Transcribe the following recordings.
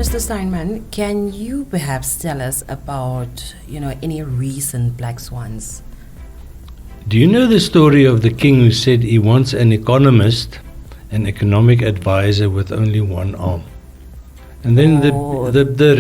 Mr. Steinman, can you perhaps tell us about, any recent black swans? Do you know the story of the king who said he wants an economist, an economic advisor with only one arm? And then the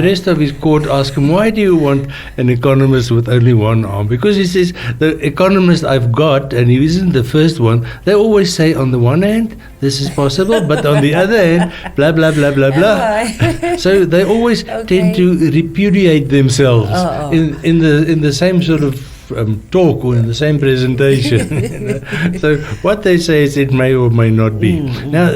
rest of his court asked him, why do you want an economist with only one arm? Because he says, the economist I've got, and he isn't the first one, they always say on the one hand, this is possible, but on the other hand, blah, blah, blah, blah, blah. So they always tend to repudiate themselves in the same sort of talk or in the same presentation. So what they say is it may or may not be. Now,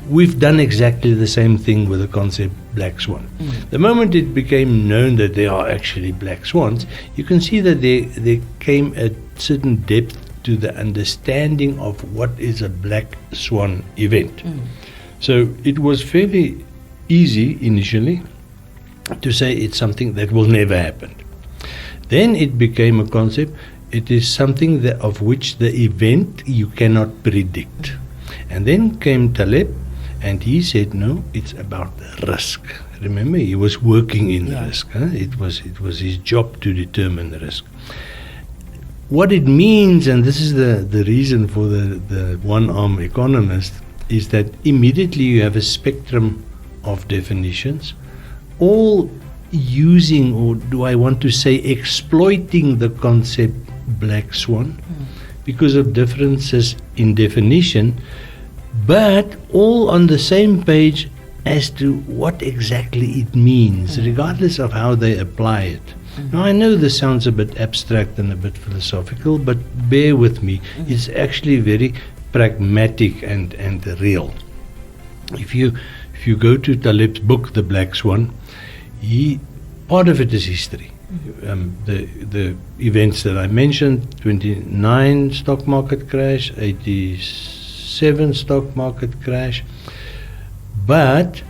we've done exactly the same thing with the concept black swan. The moment it became known that there are actually black swans, you can see that there came a certain depth to the understanding of what is a black swan event. So it was fairly easy initially to say it's something that will never happen. Then it became a concept, it is something of which the event you cannot predict. And then came Taleb, and he said, no, it's about risk. Remember, he was working in risk. It was his job to determine the risk. What it means, and this is the reason for the one-arm economist, is that immediately you have a spectrum of definitions, all using, or do I want to say exploiting the concept black swan because of differences in definition, but all on the same page as to what exactly it means, regardless of how they apply it. Now, I know this sounds a bit abstract and a bit philosophical, but bear with me. It's actually very pragmatic and real. If you go to Taleb's book, The Black Swan, part of it is history. The events that I mentioned, 29 stock market crash, 87 stock market crash, but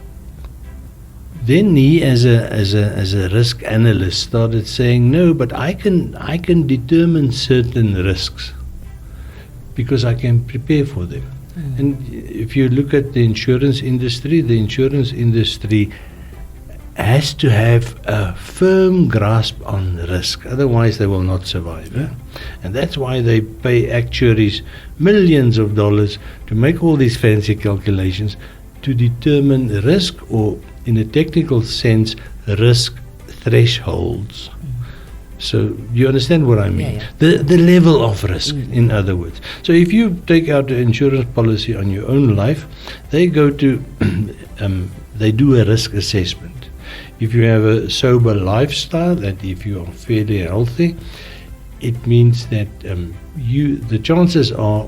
then he, as a risk analyst, started saying, no, but I can determine certain risks because I can prepare for them. And if you look at the insurance industry has to have a firm grasp on risk, otherwise they will not survive. And that's why they pay actuaries millions of dollars to make all these fancy calculations to determine risk, or in a technical sense, risk thresholds. So you understand what I mean? The level of risk, in other words. So if you take out an insurance policy on your own life, they go to, they do a risk assessment. If you have a sober lifestyle, that if you are fairly healthy, it means that the chances are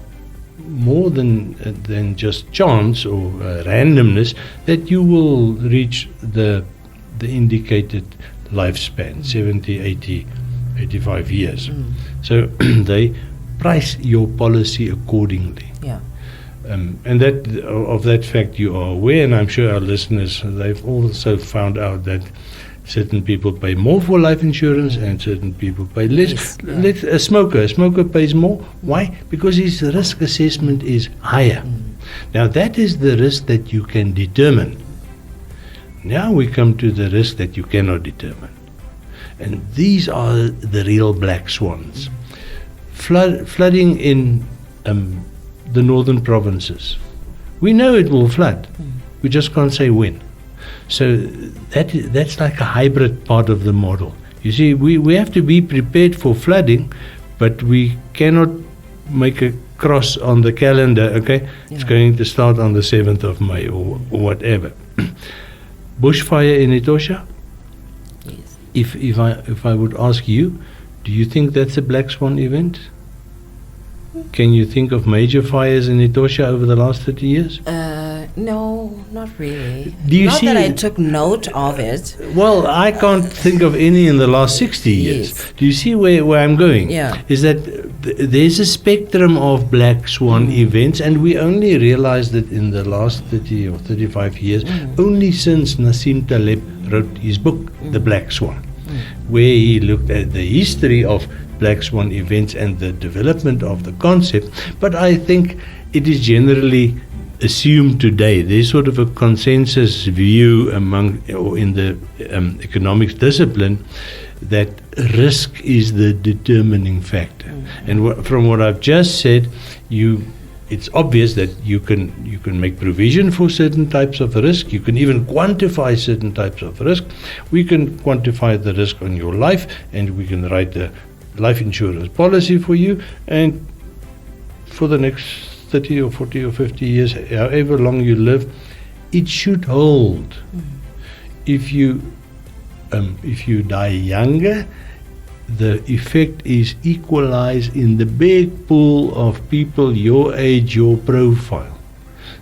more than just chance or randomness that you will reach the indicated lifespan, 70, 80, 85 years. So they price your policy accordingly. And that of that fact you are aware, and I'm sure our listeners, they've also found out that certain people pay more for life insurance and certain people pay less. A smoker pays more. Why? Because his risk assessment is higher. Now that is the risk that you can determine. Now we come to the risk that you cannot determine. And these are the real black swans. Flooding in the northern provinces. We know it will flood. We just can't say when. So that's like a hybrid part of the model. You see, we have to be prepared for flooding, but we cannot make a cross on the calendar, okay? It's going to start on the 7th of May or whatever. Bushfire in Etosha? Yes. If I would ask you, do you think that's a black swan event? Can you think of major fires in Etosha over the last 30 years? No, not really. Not that I took note of it. Well, I can't think of any in the last 60 years. Yes. Do you see where I'm going? Yeah. Is that there's a spectrum of black swan events, and we only realized it in the last 30 or 35 years, only since Nassim Taleb wrote his book, The Black Swan, where he looked at the history of black swan events and the development of the concept. But I think it is generally assume today. There's sort of a consensus view among, or in the economics discipline, that risk is the determining factor. And from what I've just said, it's obvious that you can make provision for certain types of risk. You can even quantify certain types of risk. We can quantify the risk on your life, and we can write a life insurance policy for you, and for the next 30 or 40 or 50 years, however long you live, it should hold. If you die younger, the effect is equalized in the big pool of people your age, your profile.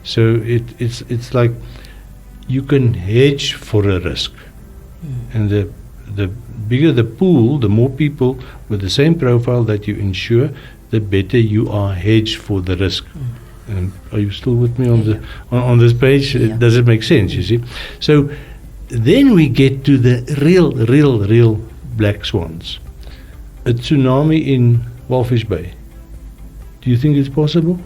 So it's like you can hedge for a risk, and the bigger the pool, the more people with the same profile that you insure, the better you are hedged for the risk. And are you still with me on this page? Yeah. Does it make sense? You see, so then we get to the real black swans. A tsunami in Walvis Bay. Do you think it's possible?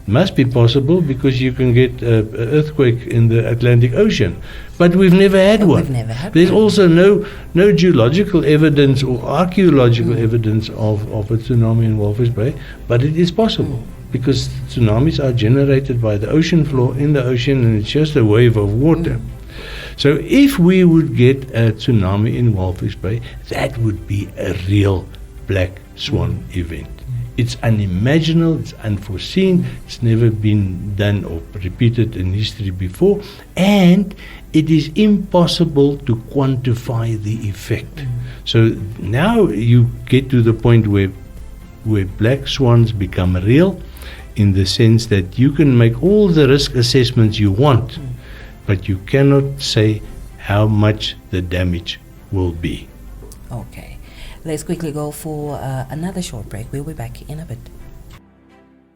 Must be possible, because you can get an earthquake in the Atlantic Ocean, but we've never had one. We've never had There's one. also no geological evidence or archaeological evidence of a tsunami in Walvis Bay, but it is possible, because tsunamis are generated by the ocean floor in the ocean, and it's just a wave of water. So if we would get a tsunami in Walvis Bay, that would be a real black swan event. It's unimaginable, it's unforeseen, it's never been done or repeated in history before, and it is impossible to quantify the effect. So now you get to the point where black swans become real, in the sense that you can make all the risk assessments you want, but you cannot say how much the damage will be. Okay. Let's quickly go for another short break. We'll be back in a bit.